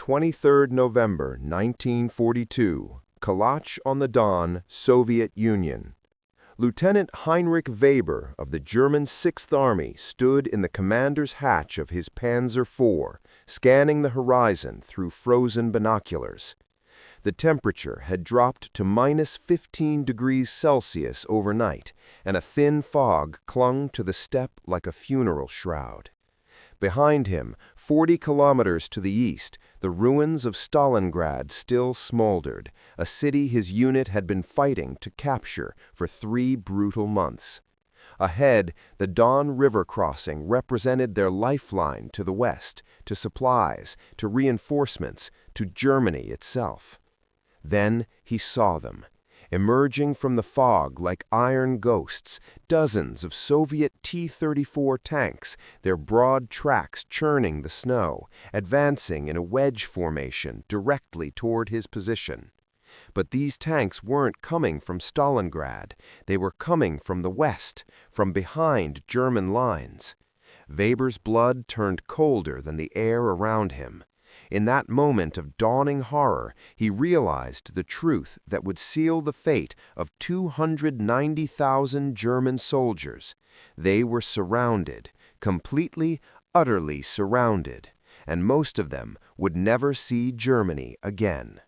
23 November 1942, Kalach on the Don, Soviet Union. Lieutenant Heinrich Weber of the German Sixth Army stood in the commander's hatch of his Panzer IV, scanning the horizon through frozen binoculars. The temperature had dropped to -15 degrees Celsius overnight, and a thin fog clung to the steppe like a funeral shroud. Behind him, 40 kilometers to the east, the ruins of Stalingrad still smoldered, a city his unit had been fighting to capture for 3 brutal months. Ahead, the Don River crossing represented their lifeline to the west, to supplies, to reinforcements, to Germany itself. Then he saw them. Emerging from the fog like iron ghosts, dozens of Soviet T-34 tanks, their broad tracks churning the snow, advancing in a wedge formation directly toward his position. But these tanks weren't coming from Stalingrad. They were coming from the west, from behind German lines. Weber's blood turned colder than the air around him. In that moment of dawning horror, he realized the truth that would seal the fate of 290,000 German soldiers. They were surrounded, completely, utterly surrounded, and most of them would never see Germany again.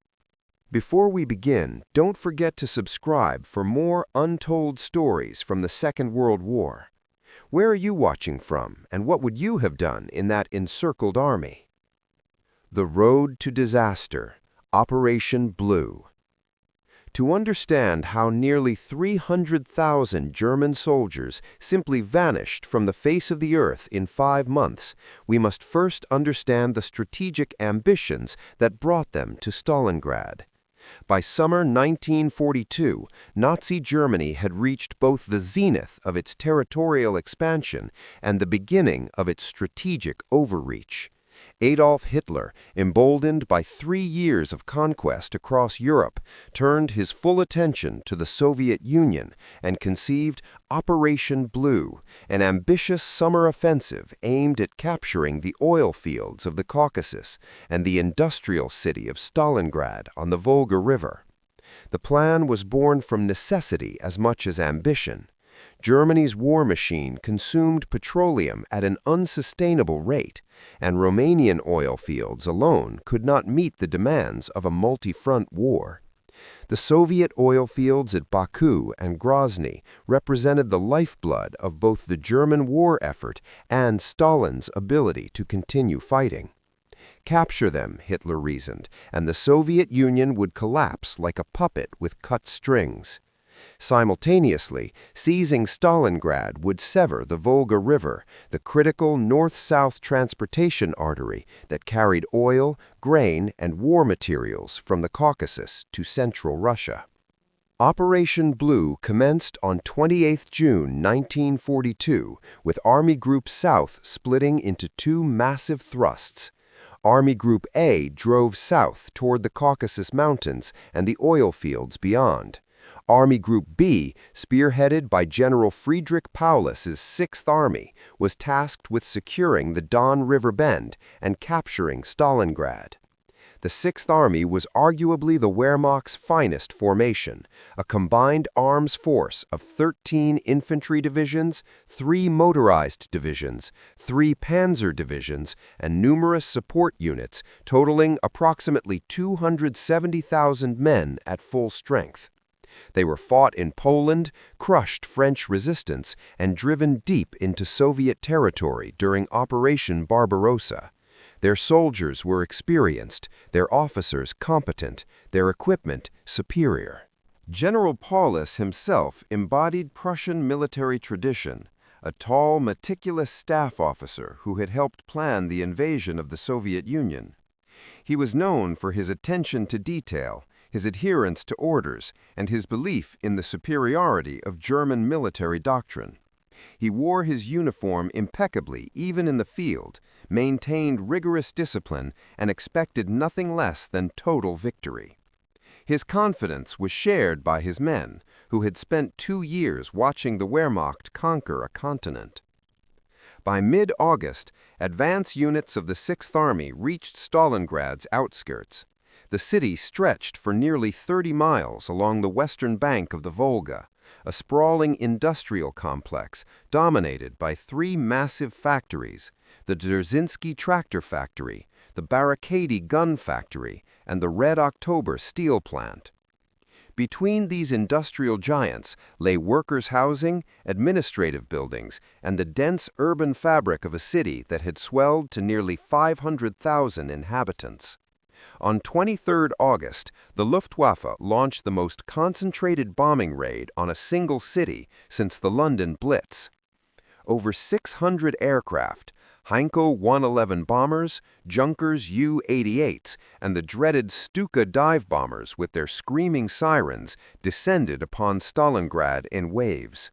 Before we begin, don't forget to subscribe for more untold stories from the Second World War. Where are you watching from, and what would you have done in that encircled army? The Road to Disaster, Operation Blue. To understand how nearly 300,000 German soldiers simply vanished from the face of the earth in 5 months, we must first understand the strategic ambitions that brought them to Stalingrad. By summer 1942, Nazi Germany had reached both the zenith of its territorial expansion and the beginning of its strategic overreach. Adolf Hitler, emboldened by 3 years of conquest across Europe, turned his full attention to the Soviet Union and conceived Operation Blue, an ambitious summer offensive aimed at capturing the oil fields of the Caucasus and the industrial city of Stalingrad on the Volga River. The plan was born from necessity as much as ambition. Germany's war machine consumed petroleum at an unsustainable rate, and Romanian oil fields alone could not meet the demands of a multi-front war. The Soviet oil fields at Baku and Grozny represented the lifeblood of both the German war effort and Stalin's ability to continue fighting. Capture them, Hitler reasoned, and the Soviet Union would collapse like a puppet with cut strings. Simultaneously, seizing Stalingrad would sever the Volga River, the critical north-south transportation artery that carried oil, grain, and war materials from the Caucasus to central Russia. Operation Blue commenced on 28 June 1942, with Army Group South splitting into 2 massive thrusts. Army Group A drove south toward the Caucasus Mountains and the oil fields beyond. Army Group B, spearheaded by General Friedrich Paulus's Sixth Army, was tasked with securing the Don River bend and capturing Stalingrad. The Sixth Army was arguably the Wehrmacht's finest formation, a combined arms force of 13 infantry divisions, 3 motorized divisions, 3 panzer divisions, and numerous support units, totaling approximately 270,000 men at full strength. They were fought in Poland, crushed French resistance, and driven deep into Soviet territory during Operation Barbarossa. Their soldiers were experienced, their officers competent, their equipment superior. General Paulus himself embodied Prussian military tradition, a tall, meticulous staff officer who had helped plan the invasion of the Soviet Union. He was known for his attention to detail, his adherence to orders, and his belief in the superiority of German military doctrine. He wore his uniform impeccably even in the field, maintained rigorous discipline, and expected nothing less than total victory. His confidence was shared by his men, who had spent 2 years watching the Wehrmacht conquer a continent. By mid-August, advance units of the Sixth Army reached Stalingrad's outskirts. The city stretched for nearly 30 miles along the western bank of the Volga, a sprawling industrial complex dominated by three massive factories: the Dzerzhinsky tractor factory, the Barakady gun factory, and the Red October steel plant. Between these industrial giants lay workers' housing, administrative buildings, and the dense urban fabric of a city that had swelled to nearly 500,000 inhabitants. On 23 August, the Luftwaffe launched the most concentrated bombing raid on a single city since the London Blitz. Over 600 aircraft, Heinkel 111 bombers, Junkers Ju-88s, and the dreaded Stuka dive bombers with their screaming sirens descended upon Stalingrad in waves.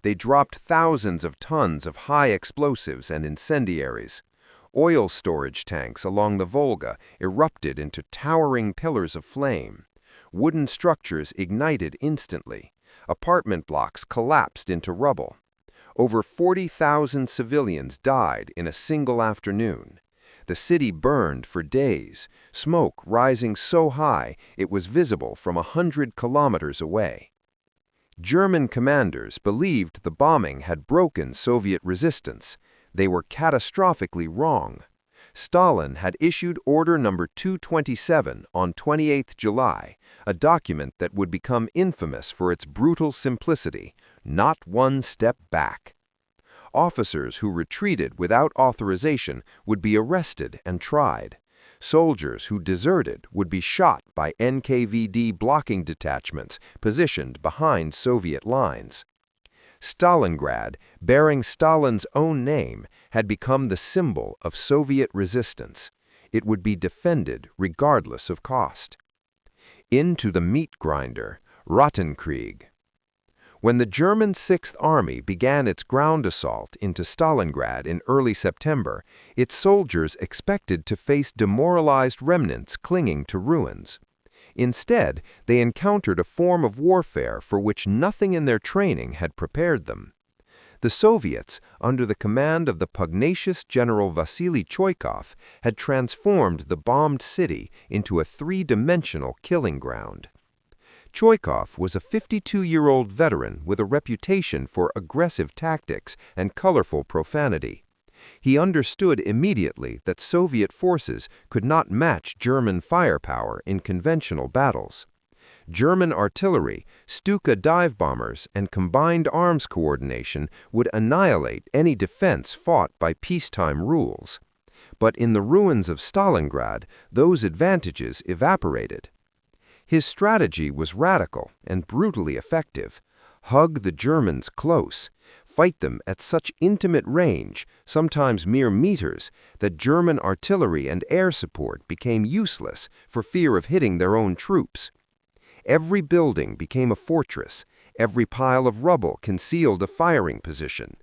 They dropped thousands of tons of high explosives and incendiaries. Oil storage tanks along the Volga erupted into towering pillars of flame. Wooden structures ignited instantly. Apartment blocks collapsed into rubble. Over 40,000 civilians died in a single afternoon. The city burned for days, smoke rising so high it was visible from 100 kilometers away. German commanders believed the bombing had broken Soviet resistance. They were catastrophically wrong. Stalin had issued Order Number 227 on 28 July, a document that would become infamous for its brutal simplicity: not one step back. Officers who retreated without authorization would be arrested and tried. Soldiers who deserted would be shot by NKVD blocking detachments positioned behind Soviet lines. Stalingrad, bearing Stalin's own name, had become the symbol of Soviet resistance. It would be defended regardless of cost. Into the meat grinder, Rattenkrieg. When the German Sixth Army began its ground assault into Stalingrad in early September, its soldiers expected to face demoralized remnants clinging to ruins. Instead, they encountered a form of warfare for which nothing in their training had prepared them. The Soviets, under the command of the pugnacious General Vasily Choykov, had transformed the bombed city into a three-dimensional killing ground. Choykov was a 52-year-old veteran with a reputation for aggressive tactics and colorful profanity. He understood immediately that Soviet forces could not match German firepower in conventional battles. German artillery, Stuka dive bombers, and combined arms coordination would annihilate any defense fought by peacetime rules. But in the ruins of Stalingrad, those advantages evaporated. His strategy was radical and brutally effective. Hug the Germans close, fight them at such intimate range, sometimes mere meters, that German artillery and air support became useless for fear of hitting their own troops. Every building became a fortress. Every pile of rubble concealed a firing position.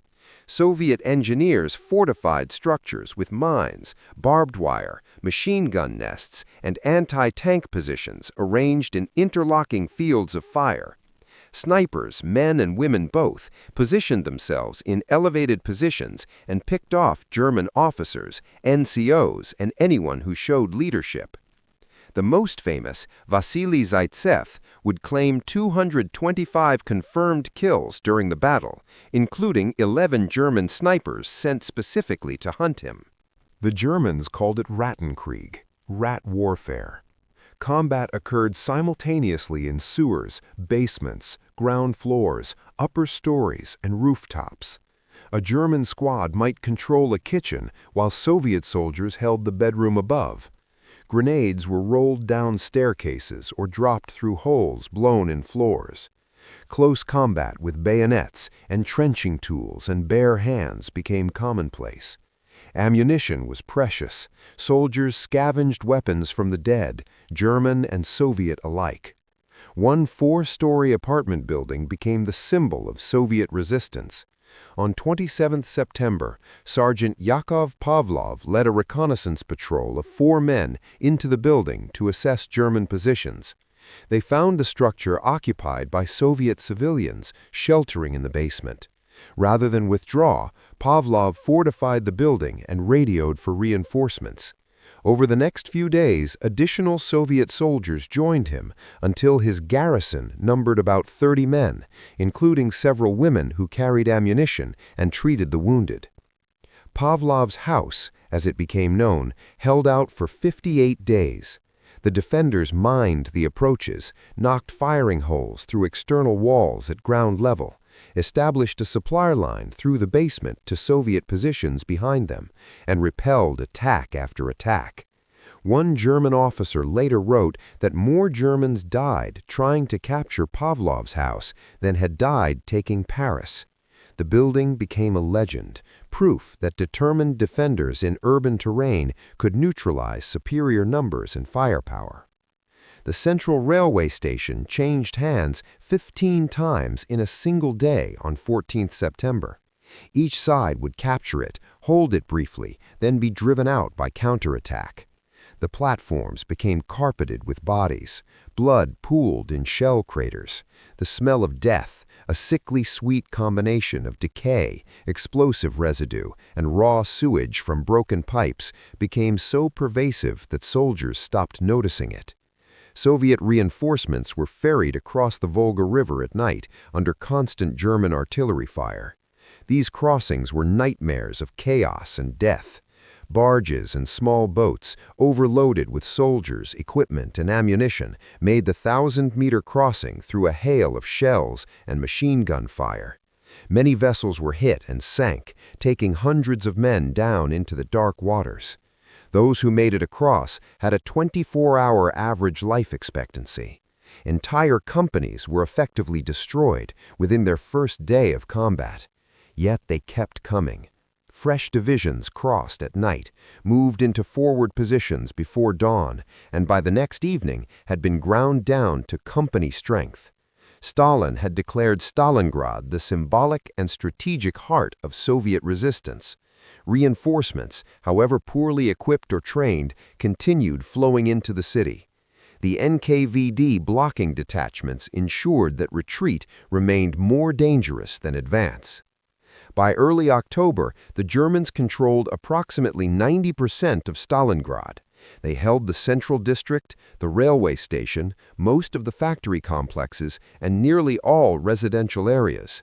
Soviet engineers fortified structures with mines, barbed wire, machine gun nests, and anti-tank positions arranged in interlocking fields of fire. Snipers, men and women both, positioned themselves in elevated positions and picked off German officers, NCOs, and anyone who showed leadership. The most famous, Vasily Zaitsev, would claim 225 confirmed kills during the battle, including 11 German snipers sent specifically to hunt him. The Germans called it Rattenkrieg, rat warfare. Combat occurred simultaneously in sewers, basements, ground floors, upper stories, and rooftops. A German squad might control a kitchen while Soviet soldiers held the bedroom above. Grenades were rolled down staircases or dropped through holes blown in floors. Close combat with bayonets and trenching tools and bare hands became commonplace. Ammunition was precious. Soldiers scavenged weapons from the dead, German and Soviet alike. One 4-story apartment building became the symbol of Soviet resistance. On 27 September, Sergeant Yakov Pavlov led a reconnaissance patrol of 4 men into the building to assess German positions. They found the structure occupied by Soviet civilians sheltering in the basement. Rather than withdraw, Pavlov fortified the building and radioed for reinforcements. Over the next few days, additional Soviet soldiers joined him until his garrison numbered about 30 men, including several women who carried ammunition and treated the wounded. Pavlov's house, as it became known, held out for 58 days. The defenders mined the approaches, knocked firing holes through external walls at ground level, established a supply line through the basement to Soviet positions behind them, and repelled attack after attack. One German officer later wrote that more Germans died trying to capture Pavlov's house than had died taking Paris. The building became a legend, proof that determined defenders in urban terrain could neutralize superior numbers and firepower. The Central Railway Station changed hands 15 times in a single day on 14th September. Each side would capture it, hold it briefly, then be driven out by counterattack. The platforms became carpeted with bodies. Blood pooled in shell craters. The smell of death, a sickly sweet combination of decay, explosive residue, and raw sewage from broken pipes, became so pervasive that soldiers stopped noticing it. Soviet reinforcements were ferried across the Volga River at night under constant German artillery fire. These crossings were nightmares of chaos and death. Barges and small boats, overloaded with soldiers, equipment, and ammunition, made the 1,000-meter crossing through a hail of shells and machine gun fire. Many vessels were hit and sank, taking hundreds of men down into the dark waters. Those who made it across had a 24-hour average life expectancy. Entire companies were effectively destroyed within their first day of combat. Yet they kept coming. Fresh divisions crossed at night, moved into forward positions before dawn, and by the next evening had been ground down to company strength. Stalin had declared Stalingrad the symbolic and strategic heart of Soviet resistance. Reinforcements, however poorly equipped or trained, continued flowing into the city. The NKVD blocking detachments ensured that retreat remained more dangerous than advance. By early October, the Germans controlled approximately 90% of Stalingrad. They held the central district, the railway station, most of the factory complexes, and nearly all residential areas.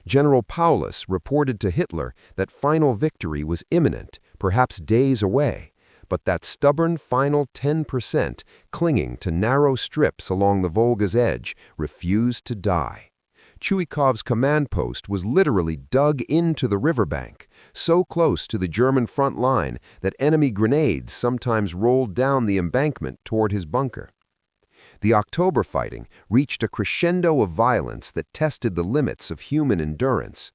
General Paulus reported to Hitler that final victory was imminent, perhaps days away, but that stubborn final 10%, clinging to narrow strips along the Volga's edge, refused to die. Chuikov's command post was literally dug into the riverbank, so close to the German front line that enemy grenades sometimes rolled down the embankment toward his bunker. The October fighting reached a crescendo of violence that tested the limits of human endurance.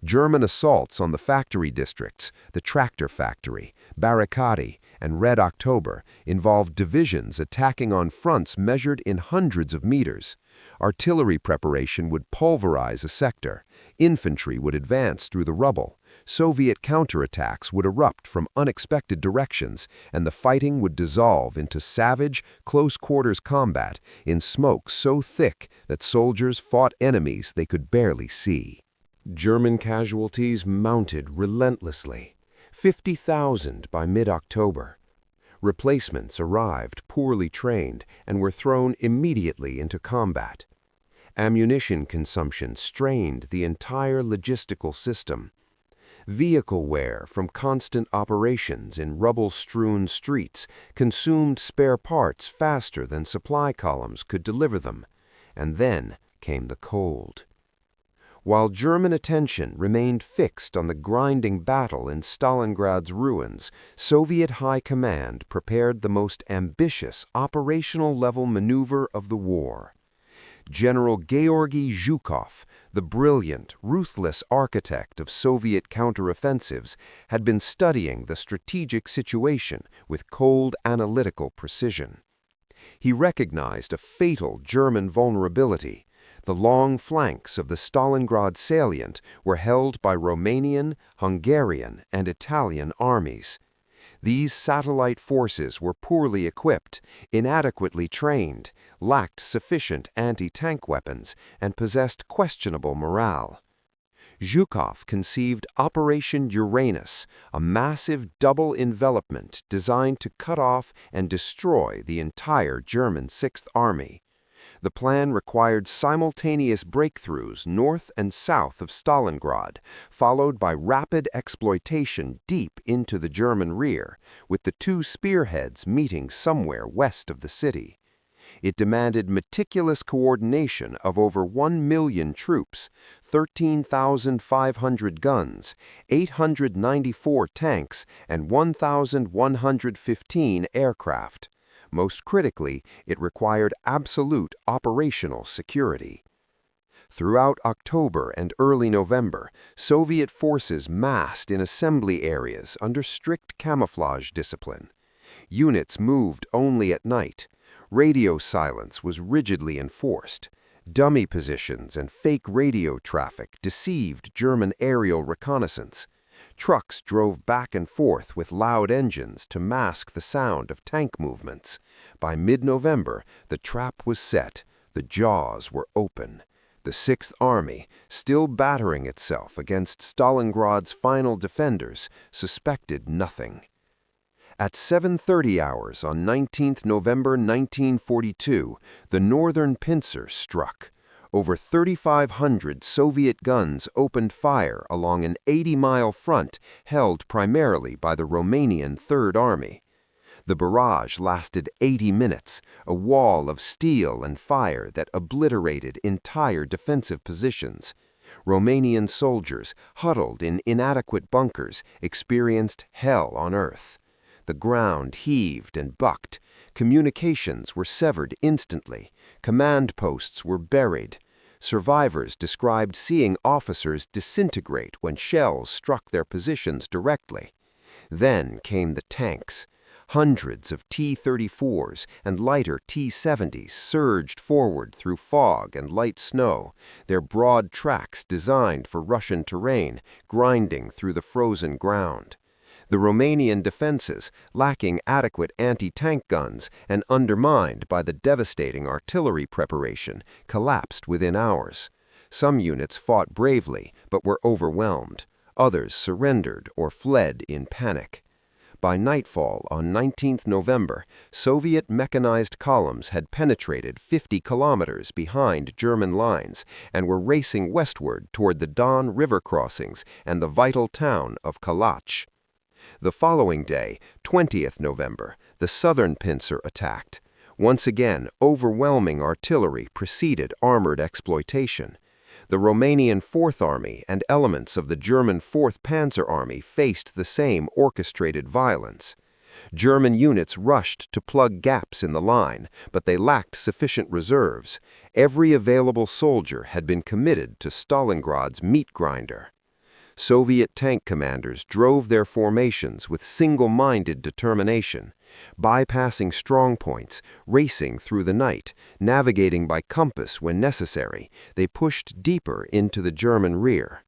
German assaults on the factory districts, the tractor factory, Barricadi, and Red October involved divisions attacking on fronts measured in hundreds of meters. Artillery preparation would pulverize a sector. Infantry would advance through the rubble. Soviet counterattacks would erupt from unexpected directions, and the fighting would dissolve into savage, close-quarters combat in smoke so thick that soldiers fought enemies they could barely see. German casualties mounted relentlessly. 50,000 by mid-October. Replacements arrived poorly trained and were thrown immediately into combat. Ammunition consumption strained the entire logistical system. Vehicle wear from constant operations in rubble-strewn streets consumed spare parts faster than supply columns could deliver them. And then came the cold. While German attention remained fixed on the grinding battle in Stalingrad's ruins, Soviet High Command prepared the most ambitious operational-level maneuver of the war. General Georgy Zhukov, the brilliant, ruthless architect of Soviet counteroffensives, had been studying the strategic situation with cold analytical precision. He recognized a fatal German vulnerability. The long flanks of the Stalingrad salient were held by Romanian, Hungarian, and Italian armies. These satellite forces were poorly equipped, inadequately trained, lacked sufficient anti-tank weapons, and possessed questionable morale. Zhukov conceived Operation Uranus, a massive double envelopment designed to cut off and destroy the entire German Sixth Army. The plan required simultaneous breakthroughs north and south of Stalingrad, followed by rapid exploitation deep into the German rear, with the two spearheads meeting somewhere west of the city. It demanded meticulous coordination of over 1 million troops, 13,500 guns, 894 tanks, and 1,115 aircraft. Most critically, it required absolute operational security. Throughout October and early November, Soviet forces massed in assembly areas under strict camouflage discipline. Units moved only at night. Radio silence was rigidly enforced. Dummy positions and fake radio traffic deceived German aerial reconnaissance. Trucks drove back and forth with loud engines to mask the sound of tank movements. By mid-November, the trap was set. The jaws were open. The Sixth Army, still battering itself against Stalingrad's final defenders, suspected nothing. At 7:30 hours on 19th November 1942, the northern pincer struck. Over 3,500 Soviet guns opened fire along an 80-mile front held primarily by the Romanian Third Army. The barrage lasted 80 minutes, a wall of steel and fire that obliterated entire defensive positions. Romanian soldiers, huddled in inadequate bunkers, experienced hell on earth. The ground heaved and bucked. Communications were severed instantly. Command posts were buried. Survivors described seeing officers disintegrate when shells struck their positions directly. Then came the tanks. Hundreds of T-34s and lighter T-70s surged forward through fog and light snow, their broad tracks designed for Russian terrain, grinding through the frozen ground. The Romanian defenses, lacking adequate anti-tank guns and undermined by the devastating artillery preparation, collapsed within hours. Some units fought bravely but were overwhelmed. Others surrendered or fled in panic. By nightfall on 19th November, Soviet mechanized columns had penetrated 50 kilometers behind German lines and were racing westward toward the Don River crossings and the vital town of Kalach. The following day, 20th November, the southern pincer attacked. Once again, overwhelming artillery preceded armored exploitation. The Romanian Fourth Army and elements of the German Fourth Panzer Army faced the same orchestrated violence. German units rushed to plug gaps in the line, but they lacked sufficient reserves. Every available soldier had been committed to Stalingrad's meat grinder. Soviet tank commanders drove their formations with single-minded determination, bypassing strong points, racing through the night, navigating by compass when necessary. They pushed deeper into the German rear.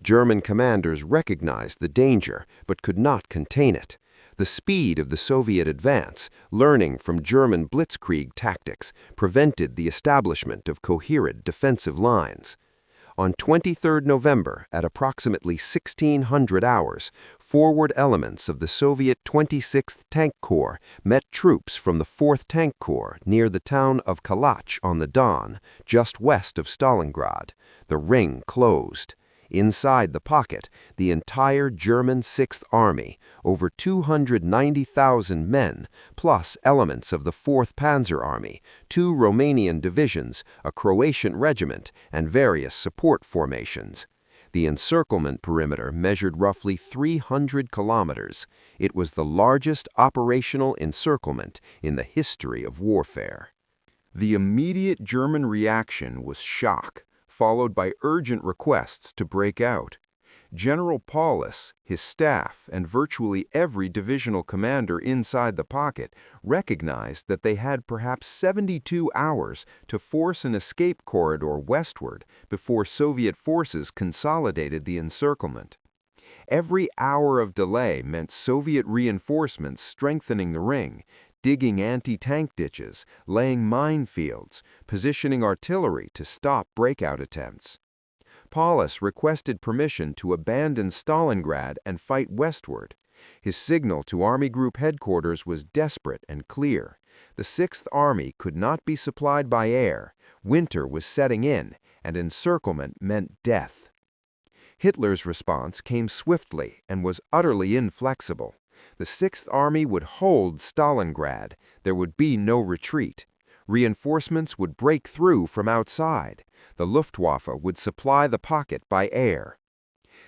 German commanders recognized the danger but could not contain it. The speed of the Soviet advance, learning from German blitzkrieg tactics, prevented the establishment of coherent defensive lines. On 23 November, at approximately 1600 hours, forward elements of the Soviet 26th Tank Corps met troops from the 4th Tank Corps near the town of Kalach on the Don, just west of Stalingrad. The ring closed. Inside the pocket, the entire German Sixth Army, over 290,000 men, plus elements of the 4th Panzer Army, 2 Romanian divisions, a Croatian regiment, and various support formations. The encirclement perimeter measured roughly 300 kilometers. It was the largest operational encirclement in the history of warfare. The immediate German reaction was shock, followed by urgent requests to break out. General Paulus, his staff, and virtually every divisional commander inside the pocket recognized that they had perhaps 72 hours to force an escape corridor westward before Soviet forces consolidated the encirclement. Every hour of delay meant Soviet reinforcements strengthening the ring, digging anti-tank ditches, laying minefields, positioning artillery to stop breakout attempts. Paulus requested permission to abandon Stalingrad and fight westward. His signal to Army Group headquarters was desperate and clear. The Sixth Army could not be supplied by air, winter was setting in, and encirclement meant death. Hitler's response came swiftly and was utterly inflexible. The Sixth Army would hold Stalingrad. There would be no retreat. Reinforcements would break through from outside. The Luftwaffe would supply the pocket by air.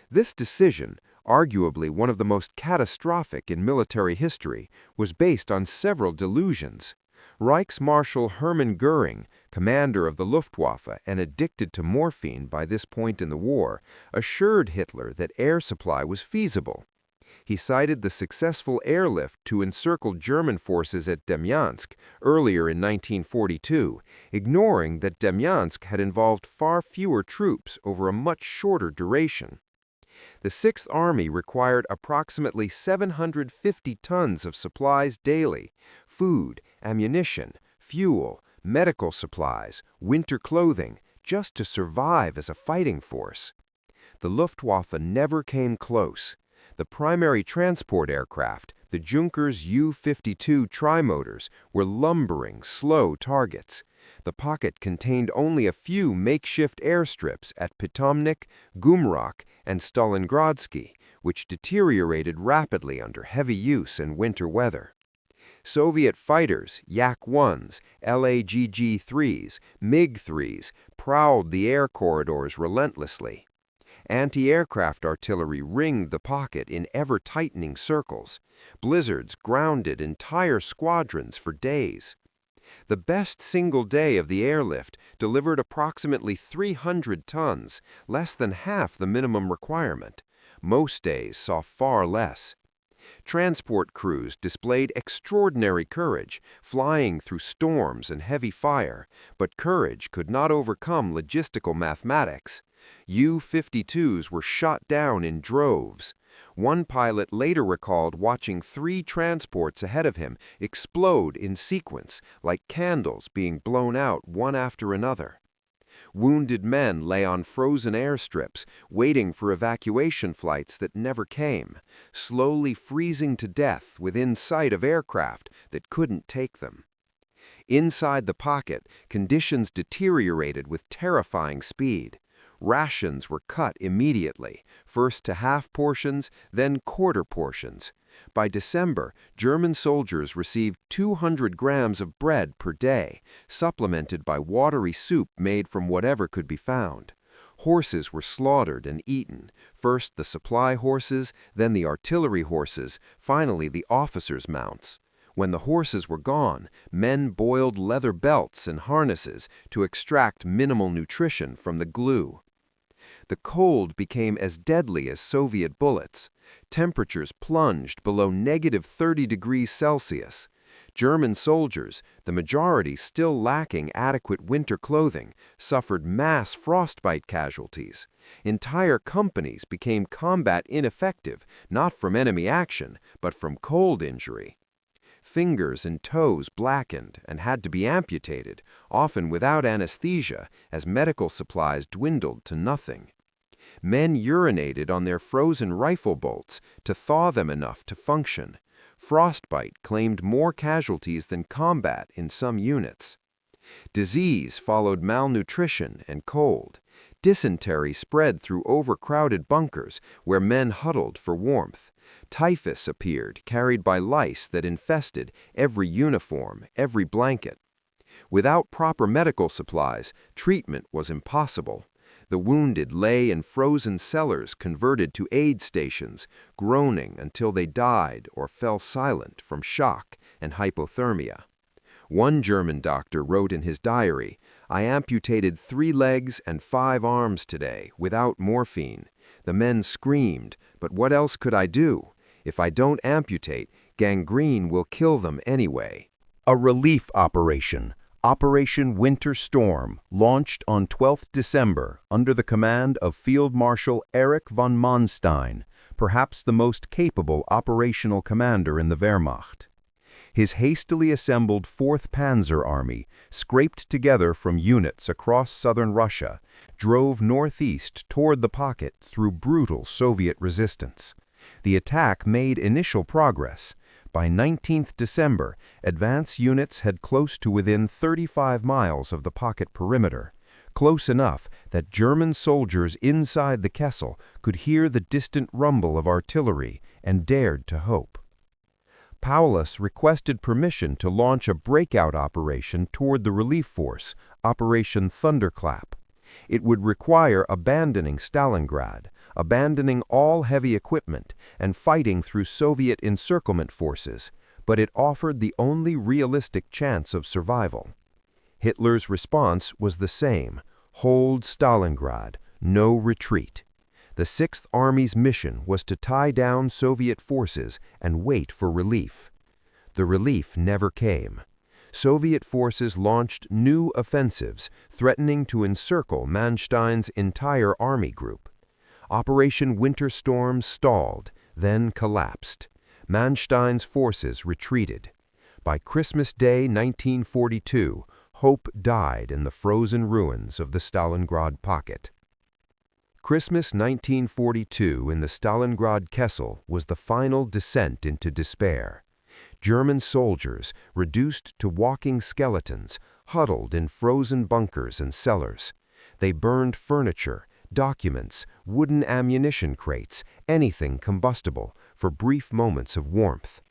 This decision, arguably one of the most catastrophic in military history, was based on several delusions. Reichsmarschall Hermann Göring, commander of the Luftwaffe and addicted to morphine by this point in the war, assured Hitler that air supply was feasible. He cited the successful airlift to encircle German forces at Demyansk earlier in 1942, ignoring that Demyansk had involved far fewer troops over a much shorter duration. The Sixth Army required approximately 750 tons of supplies daily: food, ammunition, fuel, medical supplies, winter clothing, just to survive as a fighting force. The Luftwaffe never came close. The primary transport aircraft, the Junkers U-52 trimotors, were lumbering, slow targets. The pocket contained only a few makeshift airstrips at Pitomnik, Gumrak, and Stalingradsky, which deteriorated rapidly under heavy use in winter weather. Soviet fighters, Yak-1s, LAGG-3s, MiG-3s, prowled the air corridors relentlessly. Anti-aircraft artillery ringed the pocket in ever-tightening circles. Blizzards grounded entire squadrons for days. The best single day of the airlift delivered approximately 300 tons, less than half the minimum requirement. Most days saw far less. Transport crews displayed extraordinary courage, flying through storms and heavy fire, but courage could not overcome logistical mathematics. U-52s were shot down in droves. One pilot later recalled watching 3 transports ahead of him explode in sequence, like candles being blown out one after another. Wounded men lay on frozen airstrips, waiting for evacuation flights that never came, slowly freezing to death within sight of aircraft that couldn't take them. Inside the pocket, conditions deteriorated with terrifying speed. Rations were cut immediately, first to half portions, then quarter portions. By December, German soldiers received 200 grams of bread per day, supplemented by watery soup made from whatever could be found. Horses were slaughtered and eaten, first the supply horses, then the artillery horses, finally the officers' mounts. When the horses were gone, men boiled leather belts and harnesses to extract minimal nutrition from the glue. The cold became as deadly as Soviet bullets. Temperatures plunged below -30 degrees Celsius. German soldiers, the majority still lacking adequate winter clothing, suffered mass frostbite casualties. Entire companies became combat ineffective, not from enemy action, but from cold injury. Fingers and toes blackened and had to be amputated, often without anesthesia, as medical supplies dwindled to nothing. Men urinated on their frozen rifle bolts to thaw them enough to function. Frostbite claimed more casualties than combat in some units. Disease followed malnutrition and cold. Dysentery spread through overcrowded bunkers where men huddled for warmth. Typhus appeared, carried by lice that infested every uniform, every blanket. Without proper medical supplies, treatment was impossible. The wounded lay in frozen cellars converted to aid stations, groaning until they died or fell silent from shock and hypothermia. One German doctor wrote in his diary, "I amputated 3 legs and 5 arms today, without morphine. The men screamed, but what else could I do? If I don't amputate, gangrene will kill them anyway." A relief operation, Operation Winter Storm, launched on 12 December under the command of Field Marshal Erich von Manstein, perhaps the most capable operational commander in the Wehrmacht. His hastily assembled 4th Panzer Army, scraped together from units across southern Russia, drove northeast toward the pocket through brutal Soviet resistance. The attack made initial progress. By 19th December, advance units had close to within 35 miles of the pocket perimeter, close enough that German soldiers inside the Kessel could hear the distant rumble of artillery and dared to hope. Paulus requested permission to launch a breakout operation toward the relief force, Operation Thunderclap. It would require abandoning Stalingrad, abandoning all heavy equipment, and fighting through Soviet encirclement forces, but it offered the only realistic chance of survival. Hitler's response was the same: hold Stalingrad, no retreat. The Sixth Army's mission was to tie down Soviet forces and wait for relief. The relief never came. Soviet forces launched new offensives, threatening to encircle Manstein's entire army group. Operation Winter Storm stalled, then collapsed. Manstein's forces retreated. By Christmas Day 1942, hope died in the frozen ruins of the Stalingrad pocket. Christmas 1942 in the Stalingrad Kessel was the final descent into despair. German soldiers, reduced to walking skeletons, huddled in frozen bunkers and cellars. They burned furniture, documents, wooden ammunition crates, anything combustible, for brief moments of warmth.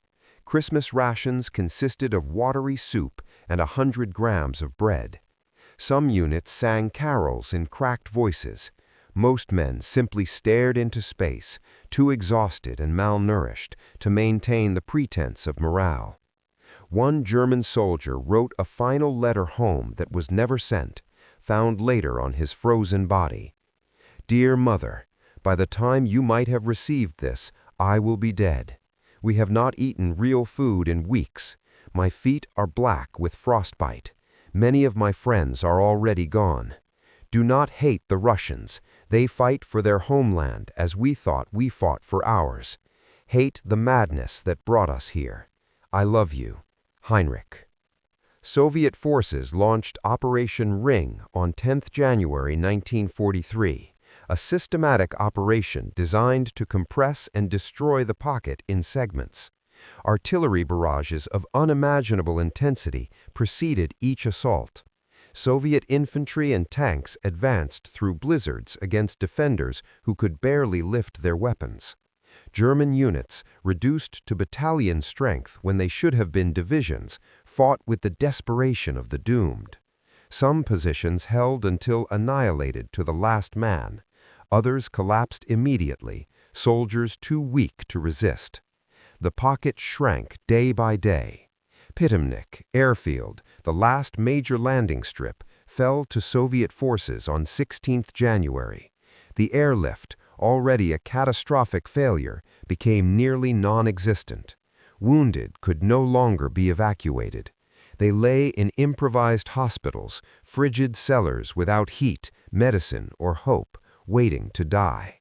Christmas rations consisted of watery soup and 100 grams of bread. Some units sang carols in cracked voices. Most men simply stared into space, too exhausted and malnourished to maintain the pretense of morale. One German soldier wrote a final letter home that was never sent, found later on his frozen body. "Dear Mother, by the time you might have received this, I will be dead. We have not eaten real food in weeks. My feet are black with frostbite. Many of my friends are already gone. Do not hate the Russians. They fight for their homeland as we thought we fought for ours. Hate the madness that brought us here. I love you. Heinrich." Soviet forces launched Operation Ring on 10th January 1943, a systematic operation designed to compress and destroy the pocket in segments. Artillery barrages of unimaginable intensity preceded each assault. Soviet infantry and tanks advanced through blizzards against defenders who could barely lift their weapons. German units, reduced to battalion strength when they should have been divisions, fought with the desperation of the doomed. Some positions held until annihilated to the last man. Others collapsed immediately, soldiers too weak to resist. The pocket shrank day by day. Pitomnik airfield, the last major landing strip, fell to Soviet forces on 16th January. The airlift, already a catastrophic failure, became nearly non-existent. Wounded could no longer be evacuated. They lay in improvised hospitals, frigid cellars without heat, medicine, or hope, waiting to die.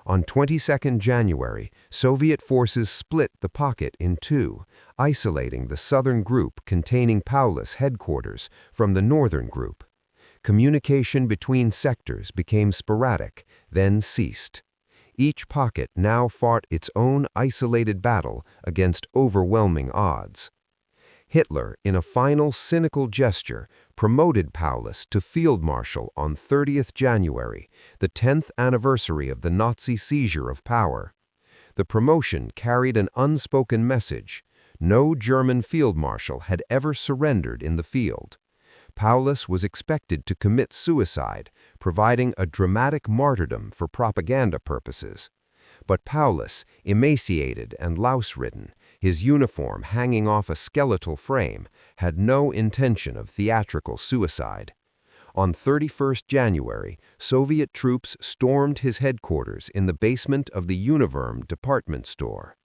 On 22nd January, Soviet forces split the pocket in two, isolating the southern group containing Paulus headquarters from the northern group. Communication between sectors became sporadic, then ceased. Each pocket now fought its own isolated battle against overwhelming odds. Hitler, in a final cynical gesture, promoted Paulus to field marshal on 30th January, the 10th anniversary of the Nazi seizure of power. The promotion carried an unspoken message: no German field marshal had ever surrendered in the field. Paulus was expected to commit suicide, providing a dramatic martyrdom for propaganda purposes. But Paulus, emaciated and louse-ridden, his uniform hanging off a skeletal frame, had no intention of theatrical suicide. On 31st January, Soviet troops stormed his headquarters in the basement of the Uniform department store.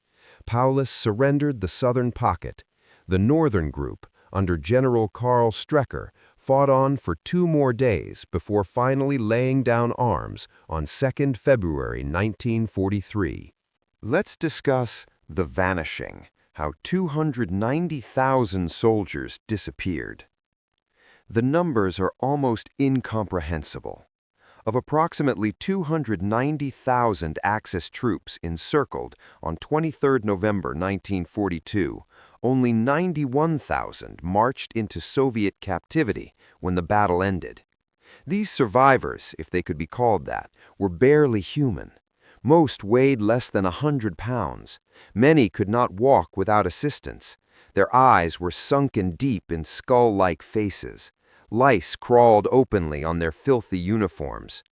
Paulus surrendered the southern pocket. The northern group, under General Karl Strecker, fought on for 2 more days before finally laying down arms on 2nd February 1943. Let's discuss the vanishing, how 290,000 soldiers disappeared. The numbers are almost incomprehensible. Of approximately 290,000 Axis troops encircled on 23 November 1942, only 91,000 marched into Soviet captivity when the battle ended. These survivors, if they could be called that, were barely human. Most weighed less than 100 pounds. Many could not walk without assistance. Their eyes were sunken deep in skull-like faces. Lice crawled openly on their filthy uniforms.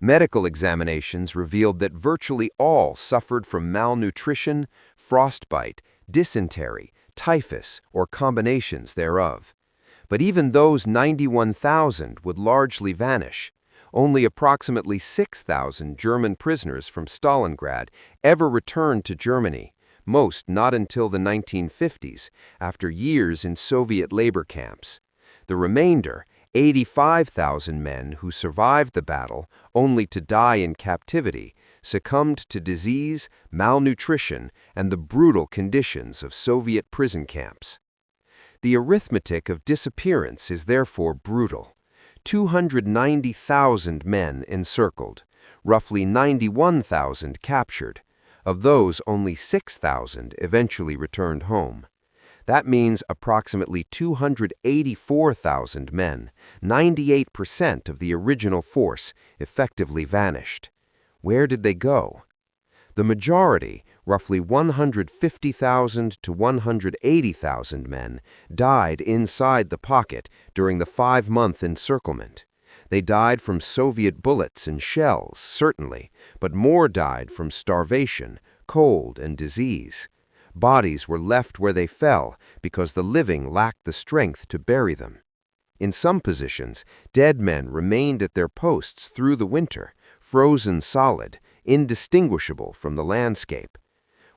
Medical examinations revealed that virtually all suffered from malnutrition, frostbite, dysentery, typhus, or combinations thereof. But even those 91,000 would largely vanish. Only approximately 6,000 German prisoners from Stalingrad ever returned to Germany, most not until the 1950s, after years in Soviet labor camps. The remainder, 85,000 men who survived the battle only to die in captivity, succumbed to disease, malnutrition, and the brutal conditions of Soviet prison camps. The arithmetic of disappearance is therefore brutal. 290,000 men encircled, roughly 91,000 captured. Of those, only 6,000 eventually returned home. That means approximately 284,000 men, 98% of the original force, effectively vanished. Where did they go? The majority, roughly 150,000 to 180,000 men, died inside the pocket during the 5-month encirclement. They died from Soviet bullets and shells, certainly, but more died from starvation, cold, and disease. Bodies were left where they fell because the living lacked the strength to bury them. In some positions, dead men remained at their posts through the winter, frozen solid, indistinguishable from the landscape.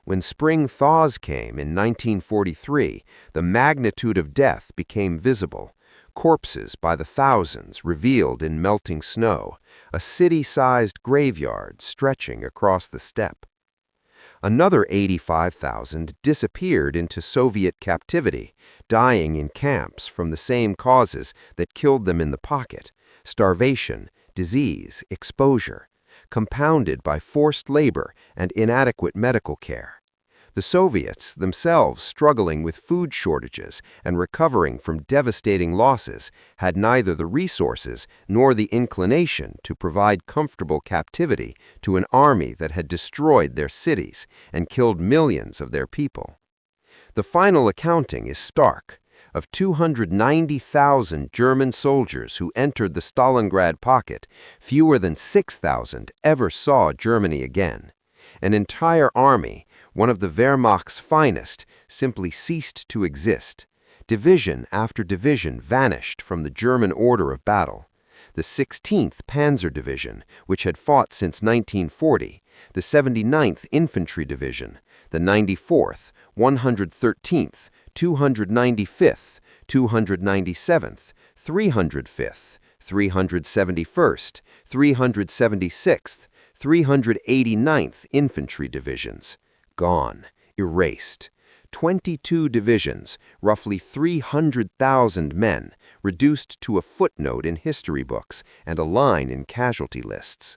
When spring thaws came in 1943, the magnitude of death became visible. Corpses by the thousands revealed in melting snow, a city-sized graveyard stretching across the steppe. Another 85,000 disappeared into Soviet captivity, dying in camps from the same causes that killed them in the pocket: starvation, disease, exposure, compounded by forced labor and inadequate medical care. The Soviets, themselves struggling with food shortages and recovering from devastating losses, had neither the resources nor the inclination to provide comfortable captivity to an army that had destroyed their cities and killed millions of their people. The final accounting is stark. Of 290,000 German soldiers who entered the Stalingrad pocket, fewer than 6,000 ever saw Germany again. An entire army, one of the Wehrmacht's finest, simply ceased to exist. Division after division vanished from the German order of battle. The 16th Panzer Division, which had fought since 1940, the 79th Infantry Division, the 94th, 113th, 295th, 297th, 305th, 371st, 376th, 389th Infantry Divisions. Gone, erased. 22 divisions, roughly 300,000 men, reduced to a footnote in history books and a line in casualty lists.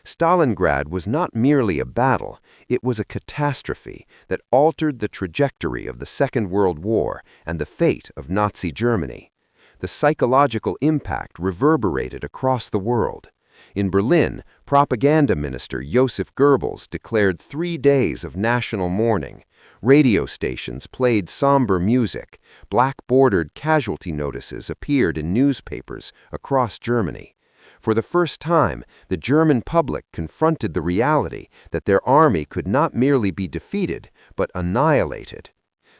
Stalingrad was not merely a battle, it was a catastrophe that altered the trajectory of the Second World War and the fate of Nazi Germany. The psychological impact reverberated across the world. In Berlin, propaganda minister Joseph Goebbels declared 3 days of national mourning. Radio stations played somber music. Black-bordered casualty notices appeared in newspapers across Germany. For the first time, the German public confronted the reality that their army could not merely be defeated, but annihilated.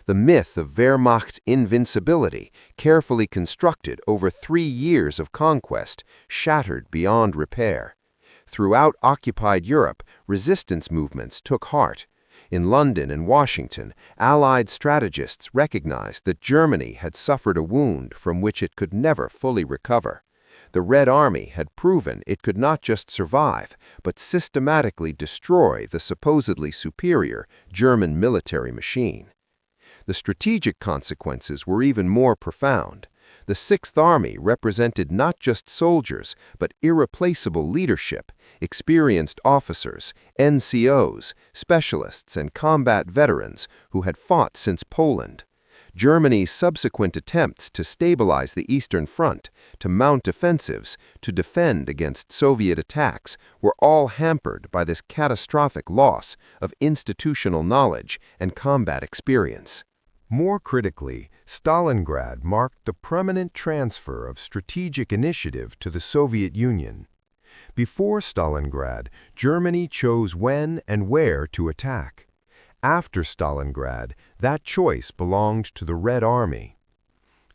The myth of Wehrmacht's invincibility, carefully constructed over 3 years of conquest, shattered beyond repair. Throughout occupied Europe, resistance movements took heart. In London and Washington, Allied strategists recognized that Germany had suffered a wound from which it could never fully recover. The Red Army had proven it could not just survive, but systematically destroy the supposedly superior German military machine. The strategic consequences were even more profound. The Sixth Army represented not just soldiers, but irreplaceable leadership, experienced officers, NCOs, specialists, and combat veterans who had fought since Poland. Germany's subsequent attempts to stabilize the Eastern Front, to mount offensives, to defend against Soviet attacks were all hampered by this catastrophic loss of institutional knowledge and combat experience. More critically, Stalingrad marked the permanent transfer of strategic initiative to the Soviet Union. Before Stalingrad, Germany chose when and where to attack. After Stalingrad, that choice belonged to the Red Army.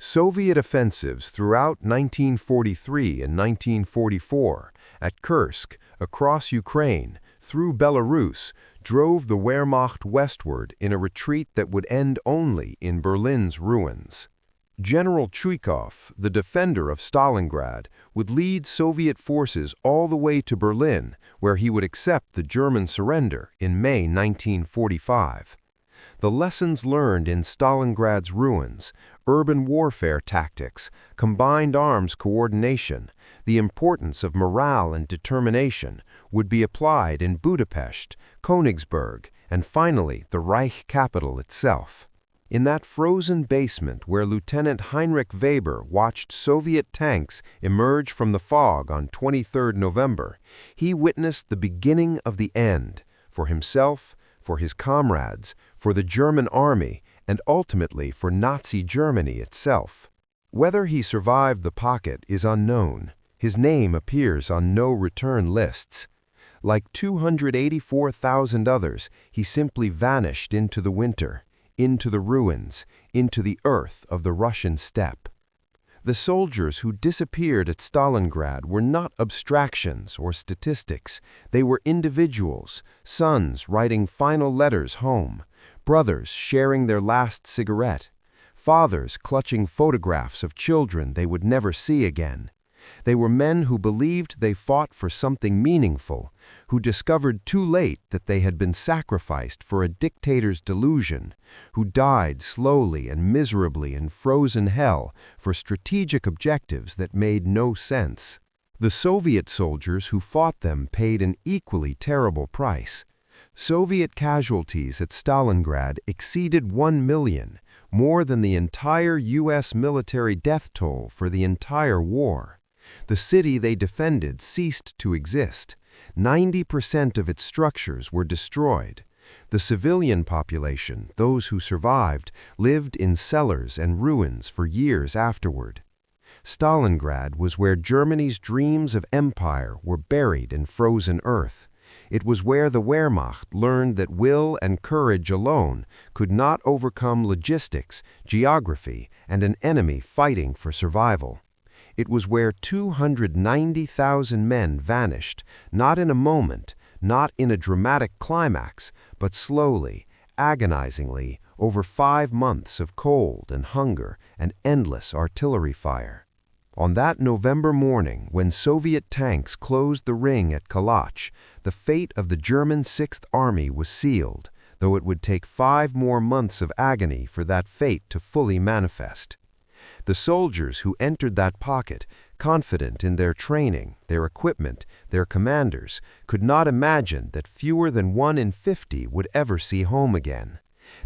Soviet offensives throughout 1943 and 1944, at Kursk, across Ukraine, through Belarus, drove the Wehrmacht westward in a retreat that would end only in Berlin's ruins. General Chuikov, the defender of Stalingrad, would lead Soviet forces all the way to Berlin, where he would accept the German surrender in May 1945. The lessons learned in Stalingrad's ruins, urban warfare tactics, combined arms coordination, the importance of morale and determination would be applied in Budapest, Königsberg, and finally the Reich capital itself. In that frozen basement where Lieutenant Heinrich Weber watched Soviet tanks emerge from the fog on 23 November, he witnessed the beginning of the end, for himself, for his comrades, for the German army, and ultimately for Nazi Germany itself. Whether he survived the pocket is unknown. His name appears on no return lists. Like 284,000 others, he simply vanished into the winter, into the ruins, into the earth of the Russian steppe. The soldiers who disappeared at Stalingrad were not abstractions or statistics. They were individuals, sons writing final letters home, brothers sharing their last cigarette, fathers clutching photographs of children they would never see again. They were men who believed they fought for something meaningful, who discovered too late that they had been sacrificed for a dictator's delusion, who died slowly and miserably in frozen hell for strategic objectives that made no sense. The Soviet soldiers who fought them paid an equally terrible price. Soviet casualties at Stalingrad exceeded 1 million, more than the entire U.S. military death toll for the entire war. The city they defended ceased to exist. 90% of its structures were destroyed. The civilian population, those who survived, lived in cellars and ruins for years afterward. Stalingrad was where Germany's dreams of empire were buried in frozen earth. It was where the Wehrmacht learned that will and courage alone could not overcome logistics, geography, and an enemy fighting for survival. It was where 290,000 men vanished, not in a moment, not in a dramatic climax, but slowly, agonizingly, over 5 months of cold and hunger and endless artillery fire. On that November morning, when Soviet tanks closed the ring at Kalach, the fate of the German Sixth Army was sealed, though it would take 5 more months of agony for that fate to fully manifest. The soldiers who entered that pocket, confident in their training, their equipment, their commanders, could not imagine that fewer than 1 in 50 would ever see home again.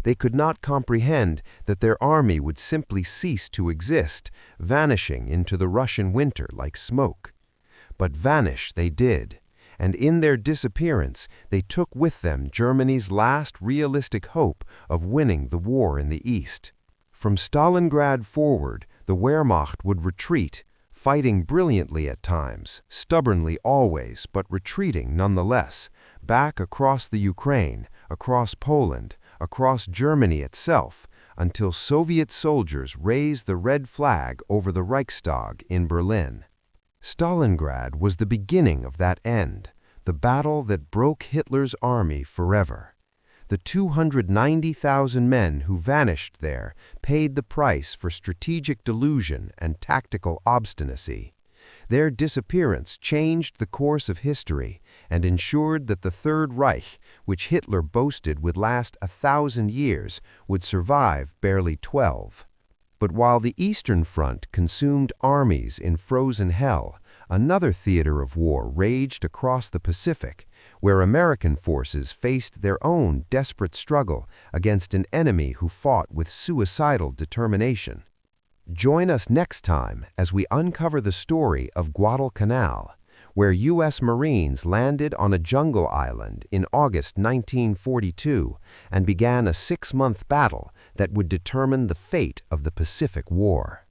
They could not comprehend that their army would simply cease to exist, vanishing into the Russian winter like smoke. But vanish they did, and in their disappearance they took with them Germany's last realistic hope of winning the war in the East. From Stalingrad forward, the Wehrmacht would retreat, fighting brilliantly at times, stubbornly always, but retreating nonetheless, back across the Ukraine, across Poland, across Germany itself, until Soviet soldiers raised the red flag over the Reichstag in Berlin. Stalingrad was the beginning of that end, the battle that broke Hitler's army forever. The 290,000 men who vanished there paid the price for strategic delusion and tactical obstinacy. Their disappearance changed the course of history and ensured that the Third Reich, which Hitler boasted would last 1,000 years, would survive barely 12. But while the Eastern Front consumed armies in frozen hell, another theater of war raged across the Pacific, where American forces faced their own desperate struggle against an enemy who fought with suicidal determination. Join us next time as we uncover the story of Guadalcanal, where U.S. Marines landed on a jungle island in August 1942 and began a 6-month battle that would determine the fate of the Pacific War.